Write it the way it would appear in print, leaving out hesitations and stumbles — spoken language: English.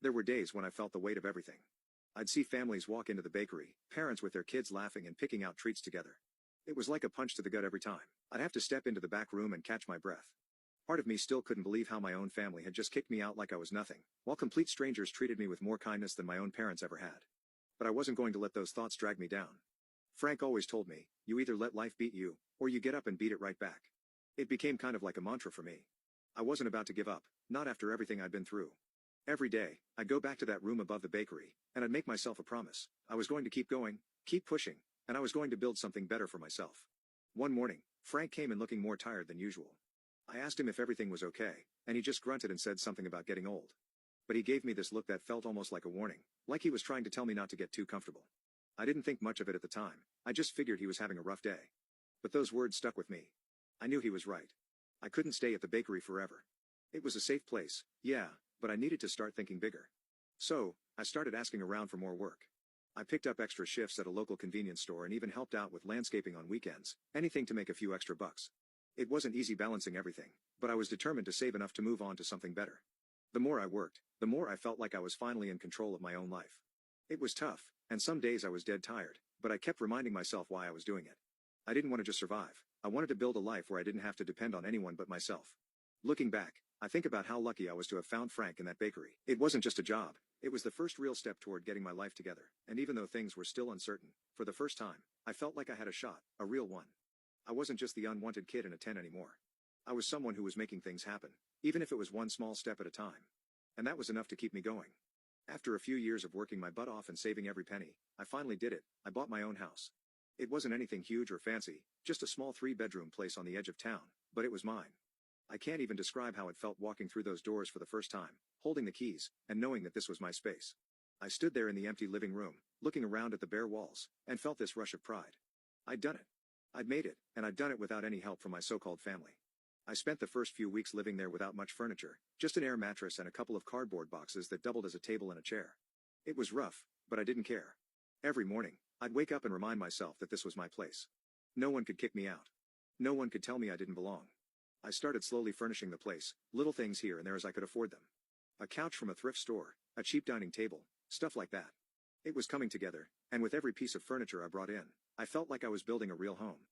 There were days when I felt the weight of everything. I'd see families walk into the bakery, parents with their kids laughing and picking out treats together. It was like a punch to the gut every time. I'd have to step into the back room and catch my breath. Part of me still couldn't believe how my own family had just kicked me out like I was nothing, while complete strangers treated me with more kindness than my own parents ever had. But I wasn't going to let those thoughts drag me down. Frank always told me, you either let life beat you, or you get up and beat it right back. It became kind of like a mantra for me. I wasn't about to give up, not after everything I'd been through. Every day, I'd go back to that room above the bakery, and I'd make myself a promise. I was going to keep going, keep pushing, and I was going to build something better for myself. One morning, Frank came in looking more tired than usual. I asked him if everything was okay, and he just grunted and said something about getting old. But he gave me this look that felt almost like a warning, like he was trying to tell me not to get too comfortable. I didn't think much of it at the time, I just figured he was having a rough day. But those words stuck with me. I knew he was right. I couldn't stay at the bakery forever. It was a safe place, yeah, but I needed to start thinking bigger. So, I started asking around for more work. I picked up extra shifts at a local convenience store and even helped out with landscaping on weekends, anything to make a few extra bucks. It wasn't easy balancing everything, but I was determined to save enough to move on to something better. The more I worked, the more I felt like I was finally in control of my own life. It was tough, and some days I was dead tired, but I kept reminding myself why I was doing it. I didn't want to just survive, I wanted to build a life where I didn't have to depend on anyone but myself. Looking back, I think about how lucky I was to have found Frank in that bakery. It wasn't just a job, it was the first real step toward getting my life together, and even though things were still uncertain, for the first time, I felt like I had a shot, a real one. I wasn't just the unwanted kid in a tent anymore. I was someone who was making things happen, even if it was one small step at a time. And that was enough to keep me going. After a few years of working my butt off and saving every penny, I finally did it. I bought my own house. It wasn't anything huge or fancy, just a small 3-bedroom place on the edge of town, but it was mine. I can't even describe how it felt walking through those doors for the first time, holding the keys, and knowing that this was my space. I stood there in the empty living room, looking around at the bare walls, and felt this rush of pride. I'd done it. I'd made it, and I'd done it without any help from my so-called family. I spent the first few weeks living there without much furniture, just an air mattress and a couple of cardboard boxes that doubled as a table and a chair. It was rough, but I didn't care. Every morning, I'd wake up and remind myself that this was my place. No one could kick me out. No one could tell me I didn't belong. I started slowly furnishing the place, little things here and there as I could afford them. A couch from a thrift store, a cheap dining table, stuff like that. It was coming together, and with every piece of furniture I brought in, I felt like I was building a real home.